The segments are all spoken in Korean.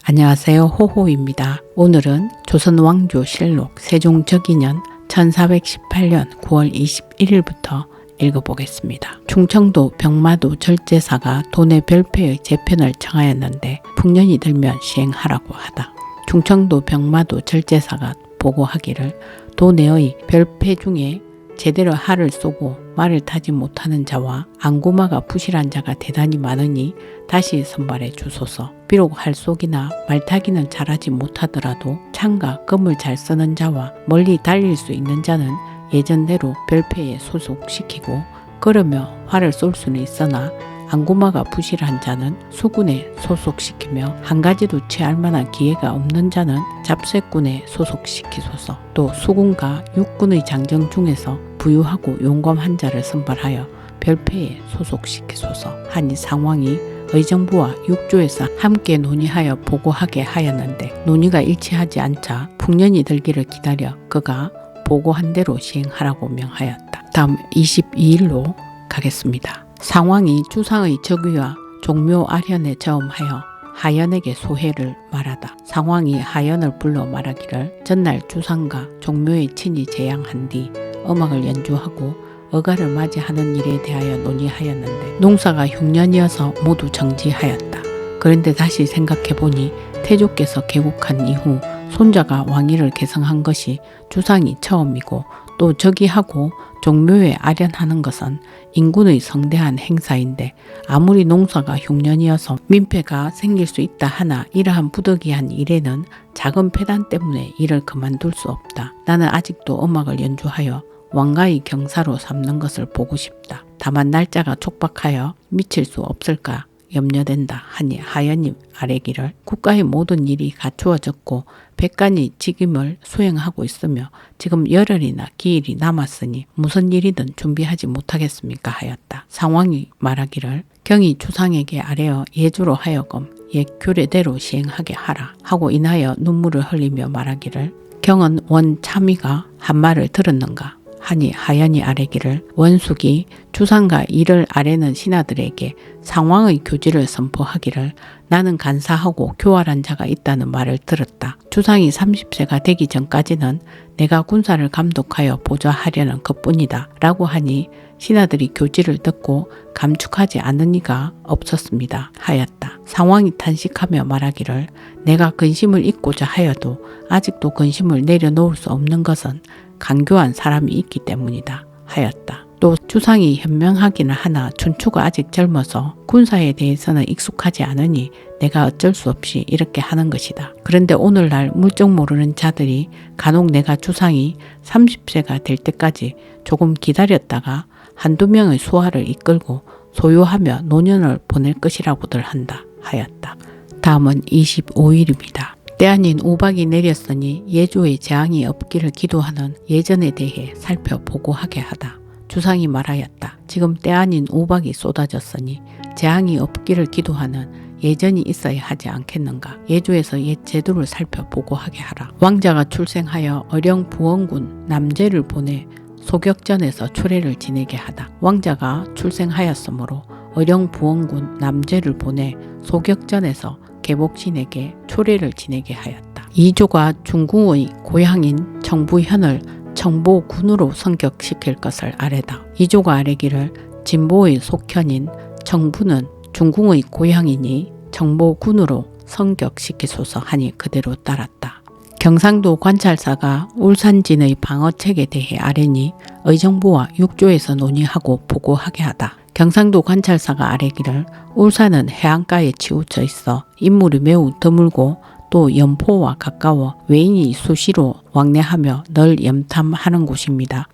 안녕하세요. 호호입니다. 오늘은 조선왕조실록 세종적이년 1418년 9월 21일부터 읽어보겠습니다. 충청도 병마도 절제사가 도내 별패의 재편을 청하였는데 풍년이 들면 시행하라고 하다. 충청도 병마도 절제사가 보고하기를 도내의 별패 중에 제대로 할을 쏘고 말을 타지 못하는 자와 안구마가 부실한 자가 대단히 많으니 다시 선발해 주소서. 비록 할쏘기나 말타기는 잘하지 못하더라도 창과 금을 잘 쓰는 자와 멀리 달릴 수 있는 자는 예전대로 별패에 소속시키고 그러며 활을 쏠 수는 있으나 안구마가 부실한 자는 수군에 소속시키며 한 가지도 취할 만한 기회가 없는 자는 잡쇠군에 소속시키소서. 또 수군과 육군의 장정 중에서 부유하고 용감한 자를 선발하여 별패에 소속시키소서 하니 상왕이 의정부와 육조에서 함께 논의하여 보고하게 하였는데 논의가 일치하지 않자 풍년이 들기를 기다려 그가 보고한 대로 시행하라고 명하였다. 다음 22일로 가겠습니다. 상왕이 주상의 적위와 종묘 아련에 저음하여 하연에게 소회를 말하다. 상왕이 하연을 불러 말하기를 전날 주상과 종묘에 친히 제양한 뒤 음악을 연주하고 어가를 맞이하는 일에 대하여 논의하였는데 농사가 흉년이어서 모두 정지하였다. 그런데 다시 생각해보니 태조께서 개국한 이후 손자가 왕위를 계승한 것이 주상이 처음이고 또 즉위하고 종묘에 아련하는 것은 인군의 성대한 행사인데 아무리 농사가 흉년이어서 민폐가 생길 수 있다 하나 이러한 부득이한 일에는 작은 폐단 때문에 일을 그만둘 수 없다. 나는 아직도 음악을 연주하여 왕가의 경사로 삼는 것을 보고 싶다. 다만 날짜가 촉박하여 미칠 수 없을까 염려된다 하니 하연이 아뢰기를 국가의 모든 일이 갖추어졌고 백간이 직임을 수행하고 있으며 지금 열흘이나 기일이 남았으니 무슨 일이든 준비하지 못하겠습니까 하였다. 상왕이 말하기를 경이 주상에게 아뢰어 예주로 하여금 옛 규례대로 시행하게 하라 하고 인하여 눈물을 흘리며 말하기를 경은 원 참의가 한 말을 들었는가 하니 하연이 아뢰기를 원숙이 주상과 이를 아뢰는 신하들에게 상왕의 교지를 선포하기를 나는 간사하고 교활한 자가 있다는 말을 들었다. 주상이 30세가 되기 전까지는 내가 군사를 감독하여 보좌하려는 것뿐이다 라고 하니 신하들이 교지를 듣고 감축하지 않은 이가 없었습니다 하였다. 상왕이 탄식하며 말하기를 내가 근심을 잊고자 하여도 아직도 근심을 내려놓을 수 없는 것은 간교한 사람이 있기 때문이다 하였다. 또 주상이 현명하기는 하나 춘추가 아직 젊어서 군사에 대해서는 익숙하지 않으니 내가 어쩔 수 없이 이렇게 하는 것이다. 그런데 오늘날 물정 모르는 자들이 간혹 내가 주상이 30세가 될 때까지 조금 기다렸다가 한두 명의 수하를 이끌고 소요하며 노년을 보낼 것이라고들 한다 하였다. 다음은 25일입니다. 때 아닌 우박이 내렸으니 예조의 재앙이 없기를 기도하는 예전에 대해 살펴보고하게 하다. 주상이 말하였다. 지금 때 아닌 우박이 쏟아졌으니 재앙이 없기를 기도하는 예전이 있어야 하지 않겠는가. 예조에서 옛 제도를 살펴보고하게 하라. 왕자가 출생하여 어령 부원군 남제를 보내 소격전에서 초례를 지내게 하다. 왕자가 출생하였으므로 어령 부원군 남제를 보내 소격전에서 개복신에게 초례를 지내게 하였다. 이조가 중궁의 고향인 청부현을 청보군으로 성격시킬 것을 아뢰다. 이조가 아뢰기를 진보의 속현인 청부는 중궁의 고향이니 청보군으로 성격시키소서 하니 그대로 따랐다. 경상도 관찰사가 울산진의 방어책에 대해 아뢰니 의정부와 육조에서 논의하고 보고하게 하다. 경상도 관찰사가 아뢰기를 울산은 해안가에 치우쳐 있어 인물이 매우 드물고 또 연포와 가까워 외인이 수시로 왕래하며 늘 염탐하는 곳입니다.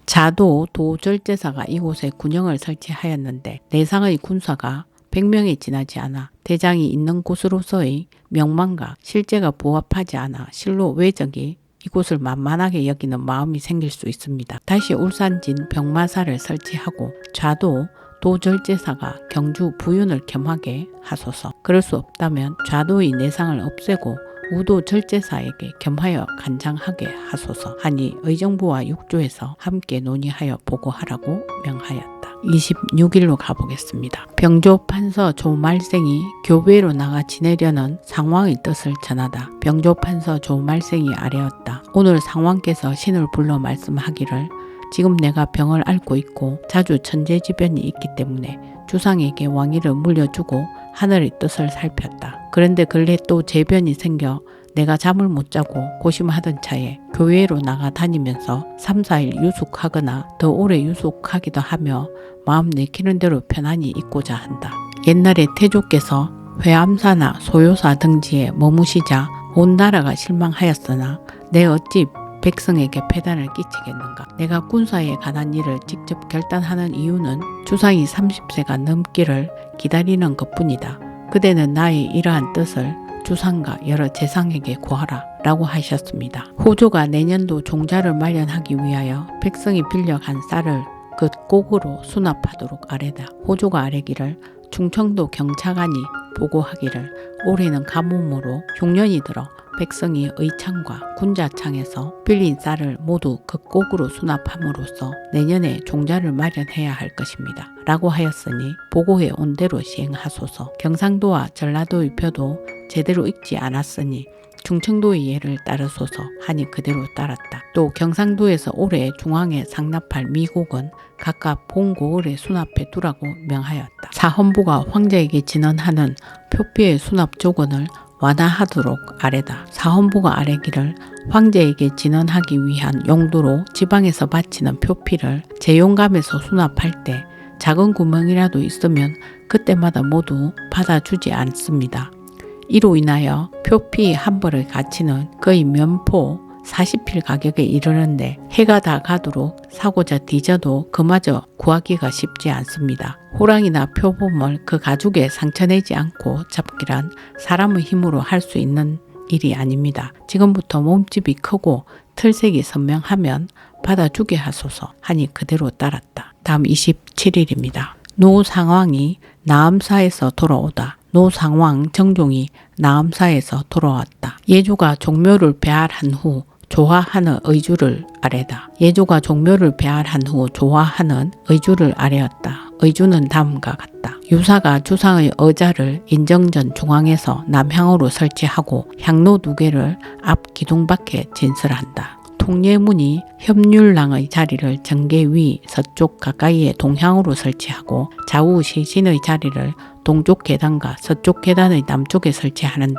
자도 도절제사가 이곳에 군영을 설치하였는데 내상의 군사가 100명에 지나지 않아 대장이 있는 곳으로서의 명망과 실제가 부합하지 않아 실로 외적이 이곳을 만만하게 여기는 마음이 생길 수 있습니다. 다시 울산진 병마사를 설치하고 좌도 도절제사가 경주 부윤을 겸하게 하소서. 그럴 수 없다면 좌도의 내상을 없애고 우도 절제사에게 겸하여 간장하게 하소서 하니 의정부와 육조에서 함께 논의하여 보고하라고 명하였다. 26일로 가보겠습니다. 병조 판서 조말생이 교배로 나가 지내려는 상왕의 뜻을 전하다. 병조 판서 조말생이 아뢰었다. 오늘 상왕께서 신을 불러 말씀하기를 지금 내가 병을 앓고 있고 자주 천재지변이 있기 때문에 주상에게 왕위를 물려주고 하늘의 뜻을 살폈다. 그런데 근래 또 재변이 생겨 내가 잠을 못 자고 고심하던 차에 교회로 나가 다니면서 3, 4일 유숙하거나 더 오래 유숙하기도 하며 마음 내키는 대로 편안히 있고자 한다. 옛날에 태조께서 회암사나 소요사 등지에 머무시자 온 나라가 실망하였으나 내 어찌 백성에게 폐단을 끼치겠는가. 내가 군사에 관한 일을 직접 결단하는 이유는 주상이 30세가 넘기를 기다리는 것뿐이다. 그대는 나의 이러한 뜻을 주상과 여러 재상에게 구하라 라고 하셨습니다. 호조가 내년도 종자를 마련하기 위하여 백성이 빌려간 쌀을 그 꼭으로 수납하도록 아뢰다. 호조가 아뢰기를 충청도 경차관이 보고하기를 올해는 가뭄으로 흉년이 들어 백성이 의창과 군자창에서 빌린 쌀을 모두 그 꼭으로 수납함으로써 내년에 종자를 마련해야 할 것입니다. 라고 하였으니 보고해 온 대로 시행하소서. 경상도와 전라도의 표도 제대로 읽지 않았으니 충청도의 예를 따르소서 하니 그대로 따랐다. 또 경상도에서 올해 중앙에 상납할 미곡은 각각 본고을에 수납해 두라고 명하였다. 사헌부가 황제에게 진언하는 표피의 수납 조건을 완화하도록 아뢰다. 사헌부가 아뢰기를 황제에게 진언하기 위한 용도로 지방에서 바치는 표피를 재용감에서 수납할 때 작은 구멍이라도 있으면 그때마다 모두 받아주지 않습니다. 이로 인하여 표피 한 벌의 가치는 거의 면포 40필 가격에 이르는데 해가 다 가도록 사고자 뒤져도 그마저 구하기가 쉽지 않습니다. 호랑이나 표범을 그 가죽에 상처내지 않고 잡기란 사람의 힘으로 할 수 있는 일이 아닙니다. 지금부터 몸집이 크고 틀색이 선명하면 받아주게 하소서 하니 그대로 따랐다. 다음 27일입니다. 노상왕이 나암사에서 돌아오다. 노상왕 정종이 나암사에서 돌아왔다. 예조가 종묘를 배할한 후 조화하는 의주를 아뢰다. 예조가 종묘를 배할한 후 조화하는 의주를 아뢰었다. 의주는 다음과 같다. 유사가 주상의 의자를 인정전 중앙에서 남향으로 설치하고 향로 2개를 앞 기둥 밖에 진설한다. 통례문이 협률랑의 자리를 정계 위 서쪽 가까이에 동향으로 설치하고 좌우 시신의 자리를 동쪽 계단과 서쪽 계단의 남쪽에 설치하는데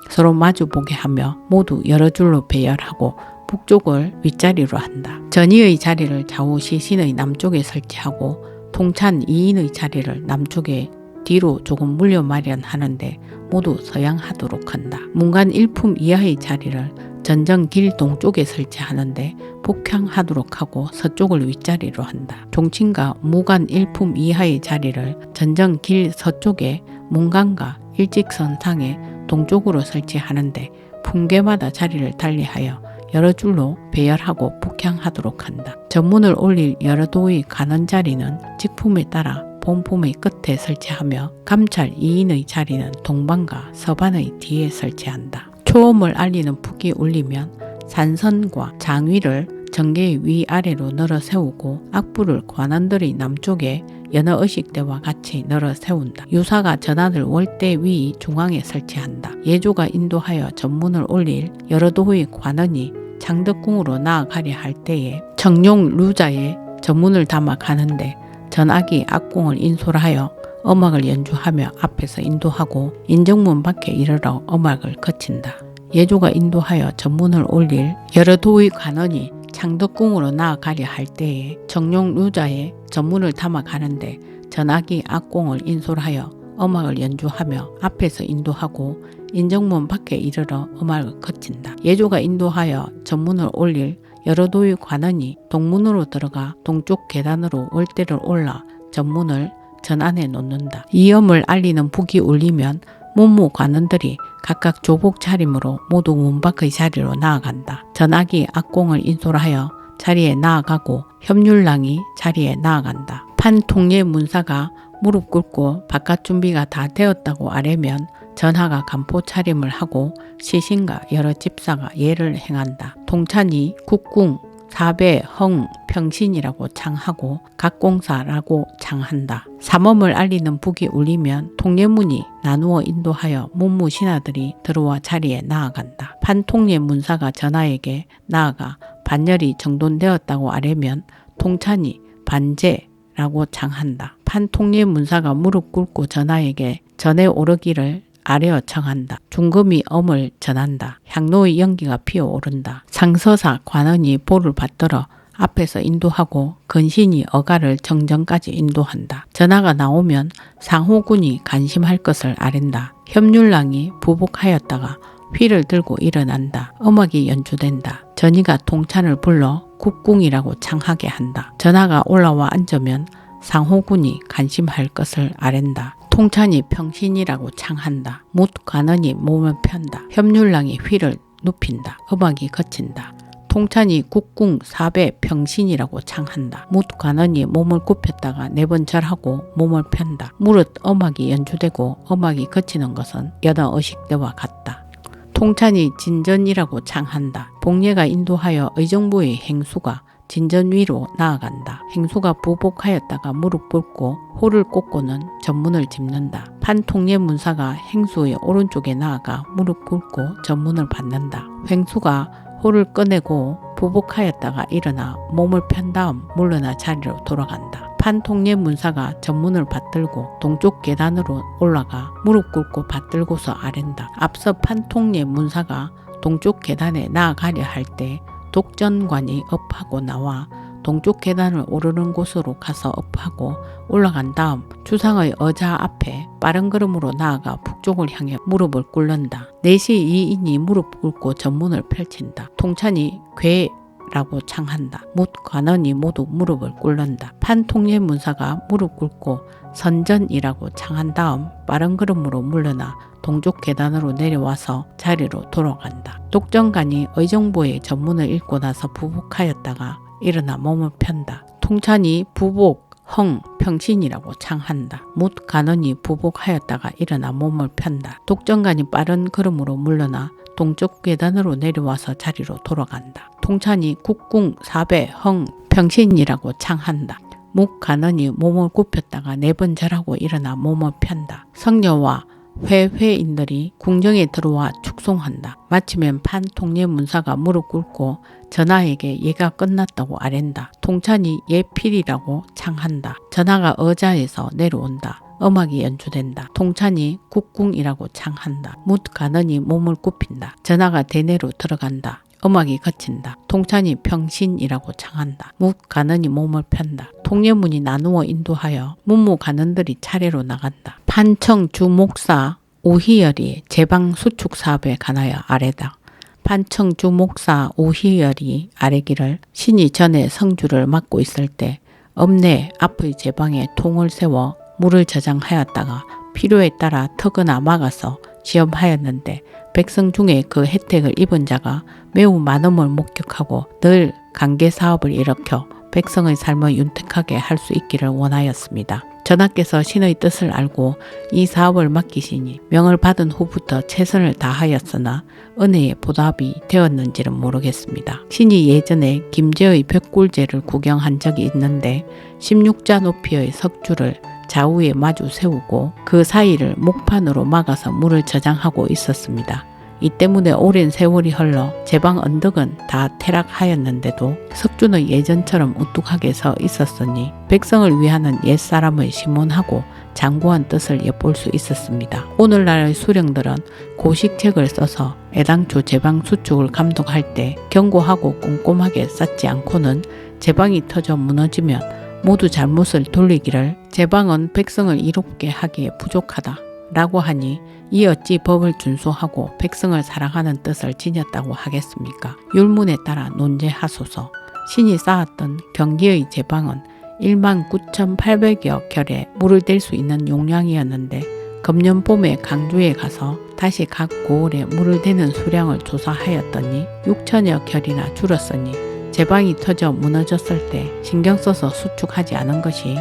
서로 마주보게 하며 모두 여러 줄로 배열하고 북쪽을 윗자리로 한다. 전이의 자리를 좌우 시신의 남쪽에 설치하고 통찬 2인의 자리를 남쪽에 뒤로 조금 물려 마련하는데 모두 서양하도록 한다. 문간 1품 이하의 자리를 전정 길 동쪽에 설치하는데 북향하도록 하고 서쪽을 윗자리로 한다. 종친과 무간 1품 이하의 자리를 전정 길 서쪽에 문간과 일직선상에 동쪽으로 설치하는데 품계마다 자리를 달리하여 여러 줄로 배열하고 북향하도록 한다. 전문을 올릴 여러 도의 가는 자리는 직품에 따라 본품의 끝에 설치하며 감찰 2인의 자리는 동반과 서반의 뒤에 설치한다. 초음을 알리는 북이 울리면 산선과 장위를 정계의 위아래로 널어 세우고 악부를 관원들의 남쪽에 여느 의식대와 같이 널어 세운다. 유사가 전하들 월대 위 중앙에 설치한다. 예조가 인도하여 전문을 올릴 여러 도의 관원이 창덕궁으로 나아가려 할 때에 청룡 루자에 전문을 담아 가는데 전악이 악공을 인솔하여 음악을 연주하며 앞에서 인도하고 인정문 밖에 이르러 음악을 거친다. 예조가 인도하여 전문을 올릴 여러 도의 관원이 창덕궁으로 나아가려 할 때에 청룡 루자에 전문을 담아 가는데 전악이 악공을 인솔하여 음악을 연주하며 앞에서 인도하고 인정문 밖에 이르러 음악을 거친다. 예조가 인도하여 전문을 올릴 여러 도의 관원이 동문으로 들어가 동쪽 계단으로 월대를 올라 전문을 전 안에 놓는다. 이 음을 알리는 북이 울리면 문무 관원들이 각각 조복 차림으로 모두 문 밖의 자리로 나아간다. 전악이 악공을 인솔하여 자리에 나아가고 협률랑이 자리에 나아간다. 판통례 문사가 무릎 꿇고 바깥 준비가 다 되었다고 아뢰면 전하가 간포 차림을 하고 시신과 여러 집사가 예를 행한다. 통찬이 국궁 사배, 흥, 평신이라고 창하고 각공사라고 창한다. 삼엄을 알리는 북이 울리면 통례문이 나누어 인도하여 문무 신하들이 들어와 자리에 나아간다. 판통례 문사가 전하에게 나아가 반열이 정돈되었다고 아뢰면 통찬이 반제라고 창한다. 판통례 문사가 무릎 꿇고 전하에게 전에 오르기를 아뢰어 청한다. 중금이 엄을 전한다. 향로의 연기가 피어오른다. 상서사 관원이 보를 받들어 앞에서 인도하고 근신이 어가를 정전까지 인도한다. 전하가 나오면 상호군이 간심할 것을 아랜다. 협률랑이 부복하였다가 휘를 들고 일어난다. 음악이 연주된다. 전이가 통찬을 불러 국궁이라고 창하게 한다. 전하가 올라와 앉으면 상호군이 간심할 것을 아랜다. 통찬이 평신이라고 창한다. 묻 관원이 몸을 편다. 협률랑이 휘를 눕힌다. 음악이 거친다. 통찬이 국궁 사배 평신이라고 창한다. 묻 관원이 몸을 굽혔다가 4번 절하고 몸을 편다. 무릇 음악이 연주되고 음악이 거치는 것은 여러 의식대와 같다. 통찬이 진전이라고 창한다. 복례가 인도하여 의정부의 행수가 진전 위로 나아간다. 행수가 부복하였다가 무릎 꿇고 호를 꽂고는 전문을 짚는다. 판통례 문사가 행수의 오른쪽에 나아가 무릎 꿇고 전문을 받는다. 행수가 호를 꺼내고 부복하였다가 일어나 몸을 편 다음 물러나 자리로 돌아간다. 판통례 문사가 전문을 받들고 동쪽 계단으로 올라가 무릎 꿇고 받들고서 아랜다. 앞서 판통례 문사가 동쪽 계단에 나아가려 할 때 독전관이 업하고 나와 동쪽 계단을 오르는 곳으로 가서 업하고 올라간 다음 주상의 의자 앞에 빠른 걸음으로 나아가 북쪽을 향해 무릎을 꿇는다. 4시 2인이 무릎 꿇고 전문을 펼친다. 통찬이 괴라고 창한다. 묻 관원이 모두 무릎을 꿇는다. 판통례 문사가 무릎 꿇고 선전이라고 창한 다음 빠른 걸음으로 물러나 동쪽 계단으로 내려와서 자리로 돌아간다. 독전관이 의정부의 전문을 읽고 나서 부복하였다가 일어나 몸을 편다. 통찬이 부복, 흥, 평신이라고 창한다. 묻 관원이 부복하였다가 일어나 몸을 편다. 독전관이 빠른 걸음으로 물러나 동쪽 계단으로 내려와서 자리로 돌아간다. 통찬이 국궁, 사배, 흥, 평신이라고 창한다. 묵 관원이 몸을 굽혔다가 4번 절하고 일어나 몸을 편다. 성녀와 회인들이 궁정에 들어와 축송한다. 마치면 판통례 문사가 무릎 꿇고 전하에게 예가 끝났다고 아랜다. 통찬이 예필이라고 창한다. 전하가 의자에서 내려온다. 음악이 연주된다. 통찬이 국궁이라고 창한다. 묻 관원이 몸을 굽힌다. 전하가 대내로 들어간다. 음악이 거친다. 통찬이 평신이라고 창한다. 묻 관원이 몸을 편다. 통례문이 나누어 인도하여 문무 관원들이 차례로 나간다. 판청 주목사 오희열이 제방 수축 사업에 관하여 아뢰다. 판청 주목사 오희열이 아뢰기를 신이 전에 성주를 맡고 있을 때 읍내 앞의 제방에 통을 세워 물을 저장하였다가 필요에 따라 터거나 막아서 시험하였는데 백성 중에 그 혜택을 입은 자가 매우 많음을 목격하고 늘 관계 사업을 일으켜 백성의 삶을 윤택하게 할 수 있기를 원하였습니다. 전하께서 신의 뜻을 알고 이 사업을 맡기시니 명을 받은 후부터 최선을 다하였으나 은혜의 보답이 되었는지는 모르겠습니다. 신이 예전에 김제의 벽굴제를 구경한 적이 있는데 16자 높이의 석주를 좌우에 마주 세우고 그 사이를 목판으로 막아서 물을 저장하고 있었습니다. 이 때문에 오랜 세월이 흘러 제방 언덕은 다 퇴락하였는데도 석주는 예전처럼 우뚝하게 서 있었으니 백성을 위하는 옛사람의 심문하고 장구한 뜻을 엿볼 수 있었습니다. 오늘날의 수령들은 고식책을 써서 애당초 제방 수축을 감독할 때 경고하고 꼼꼼하게 쌓지 않고는 제방이 터져 무너지면 모두 잘못을 돌리기를 제방은 백성을 이롭게 하기에 부족하다 라고 하니 이 어찌 법을 준수하고 백성을 사랑하는 뜻을 지녔다고 하겠습니까? 율문에 따라 논제하소서. 신이 쌓았던 경기의 제방은 19,800여 결에 물을 댈 수 있는 용량이었는데 금년 봄에 강주에 가서 다시 각 고을에 물을 대는 수량을 조사하였더니 6천여 결이나 줄었으니 제방이 터져 무너졌을 때 신경 써서 수축하지 않은 것이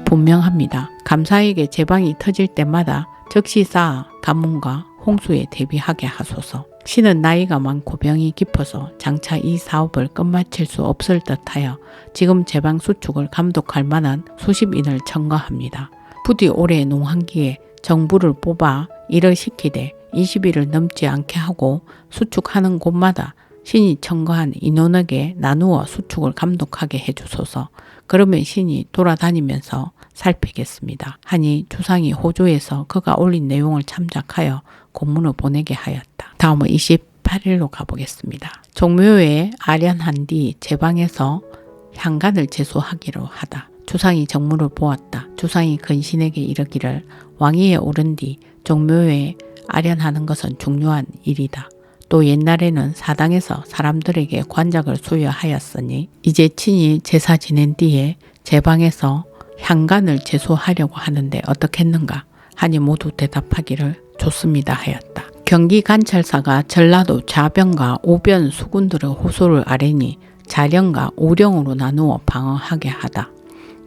분명합니다. 감사에게 제방이 터질 때마다 즉시 쌓아 가뭄과 홍수에 대비하게 하소서. 신은 나이가 많고 병이 깊어서 장차 이 사업을 끝마칠 수 없을 듯하여 지금 제방 수축을 감독할 만한 수십인을 청거합니다. 부디 올해 농한기에 정부를 뽑아 일을 시키되 20일을 넘지 않게 하고 수축하는 곳마다 신이 청거한 인원에게 나누어 수축을 감독하게 해주소서. 그러면 신이 돌아다니면서 살피겠습니다. 하니 주상이 호조에서 그가 올린 내용을 참작하여 공문을 보내게 하였다. 다음은 28일로 가보겠습니다. 종묘에 아련한 뒤 제방에서 향간을 제수하기로 하다. 주상이 정무를 보았다. 주상이 근신에게 이르기를 왕위에 오른 뒤 종묘에 아련하는 것은 중요한 일이다. 또 옛날에는 사당에서 사람들에게 관작을 수여하였으니 이제 친히 제사 지낸 뒤에 제방에서 향간을 제수하려고 하는데 어떻겠는가 하니 모두 대답하기를 좋습니다 하였다. 경기관찰사가 전라도 좌변과 우변 수군들의 호소를 아뢰니 자령과 우령으로 나누어 방어하게 하다.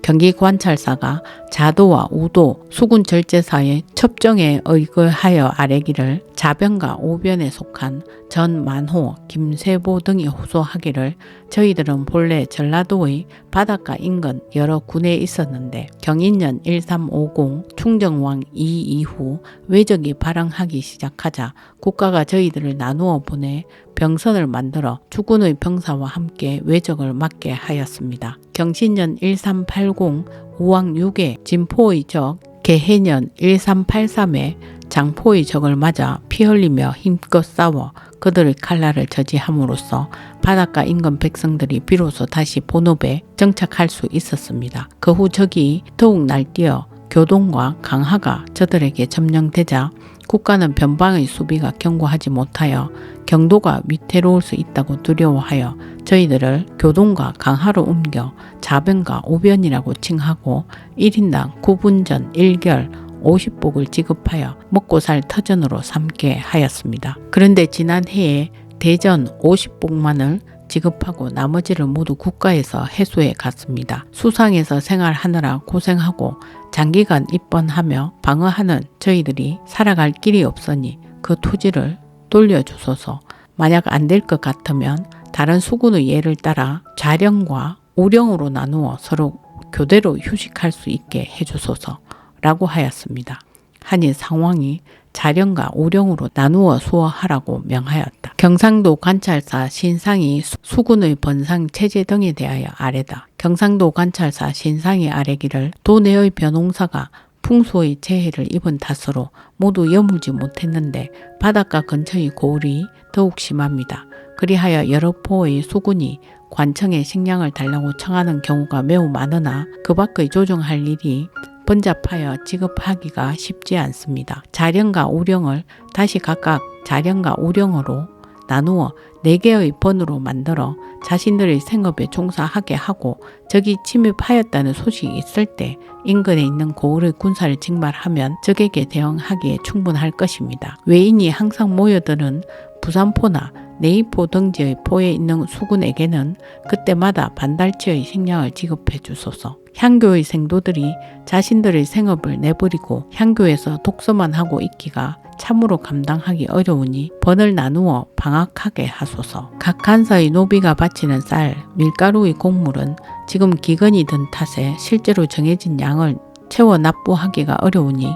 경기관찰사가 자도와 우도 수군 절제사의 첩정에 의거하여 아뢰기를 자변과 우변에 속한 전만호, 김세보 등이 호소하기를 저희들은 본래 전라도의 바닷가 인근 여러 군에 있었는데 경인년 1350 충정왕 이 이후 왜적이 발항하기 시작하자 국가가 저희들을 나누어 보내 병선을 만들어 주군의 병사와 함께 왜적을 막게 하였습니다. 경신년 1380 우왕 6에 진포의 적 개해년 1383에 장포의 적을 맞아 피 흘리며 힘껏 싸워 그들의 칼날을 저지함으로써 바닷가 인근 백성들이 비로소 다시 본업에 정착할 수 있었습니다. 그 후 적이 더욱 날뛰어 교동과 강하가 저들에게 점령되자 국가는 변방의 수비가 견고하지 못하여 경도가 위태로울 수 있다고 두려워하여 저희들을 교동과 강하로 옮겨 자변과 우변이라고 칭하고 1인당 9분전 1결 50복을 지급하여 먹고 살 터전으로 삼게 하였습니다. 그런데 지난 해에 대전 50복만을 지급하고 나머지를 모두 국가에서 해소해 갔습니다. 수상에서 생활하느라 고생하고 장기간 입번하며 방어하는 저희들이 살아갈 길이 없으니 그 토지를 돌려주소서. 만약 안 될 것 같으면 다른 수군의 예를 따라 좌령과 우령으로 나누어 서로 교대로 휴식할 수 있게 해주소서 라고 하였습니다. 하니 상왕이 자령과 우령으로 나누어 수어하라고 명하였다. 경상도 관찰사 신상이 수군의 번상 체제 등에 대하여 아뢰다. 경상도 관찰사 신상이 아뢰기를 도내의 벼농사가 풍수의 재해를 입은 탓으로 모두 여물지 못했는데 바닷가 근처의 고을이 더욱 심합니다. 그리하여 여러 포의 수군이 관청에 식량을 달라고 청하는 경우가 매우 많으나 그 밖의 조정할 일이 번잡하여 지급하기가 쉽지 않습니다. 자령과 우령을 다시 각각 자령과 우령으로 나누어 4개의 번으로 만들어 자신들의 생업에 종사하게 하고 적이 침입하였다는 소식이 있을 때 인근에 있는 고을의 군사를 징발하면 적에게 대응하기에 충분할 것입니다. 외인이 항상 모여드는 부산포나 내이포 등지의 포에 있는 수군에게는 그때마다 반달치의 식량을 지급해 주소서. 향교의 생도들이 자신들의 생업을 내버리고 향교에서 독서만 하고 있기가 참으로 감당하기 어려우니 번을 나누어 방학하게 하소서. 각 간사의 노비가 바치는 쌀, 밀가루의 곡물은 지금 기근이 든 탓에 실제로 정해진 양을 채워 납부하기가 어려우니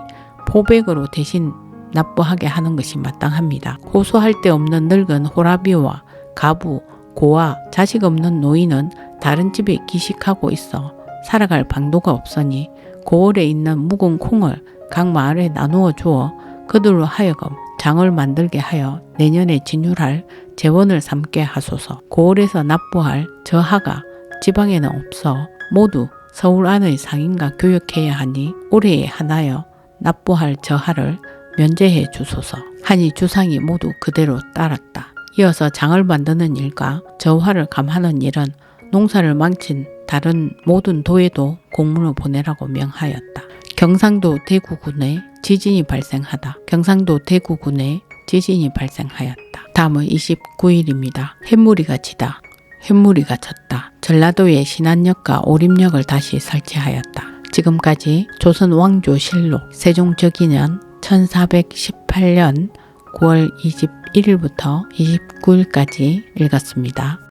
포백으로 대신 납부하게 하는 것이 마땅합니다. 고소할 데 없는 늙은 호라비와 가부, 고아, 자식 없는 노인은 다른 집에 기식하고 있어 살아갈 방도가 없으니 고을에 있는 묵은 콩을 각 마을에 나누어 주어 그들로 하여금 장을 만들게 하여 내년에 진율할 재원을 삼게 하소서. 고을에서 납부할 저하가 지방에는 없어 모두 서울 안의 상인과 교역해야 하니 올해에 하나여 납부할 저하를 면제해 주소서. 하니 주상이 모두 그대로 따랐다. 이어서 장을 만드는 일과 저화를 감하는 일은 농사를 망친 다른 모든 도에도 공문을 보내라고 명하였다. 경상도 대구군에 지진이 발생하다. 경상도 대구군에 지진이 발생하였다. 다음은 29일입니다. 햇무리가 지다. 햇무리가 졌다. 전라도에 신안역과 오림역을 다시 설치하였다. 지금까지 조선왕조실록 세종적이년 1418년 9월 21일부터 29일까지 읽었습니다.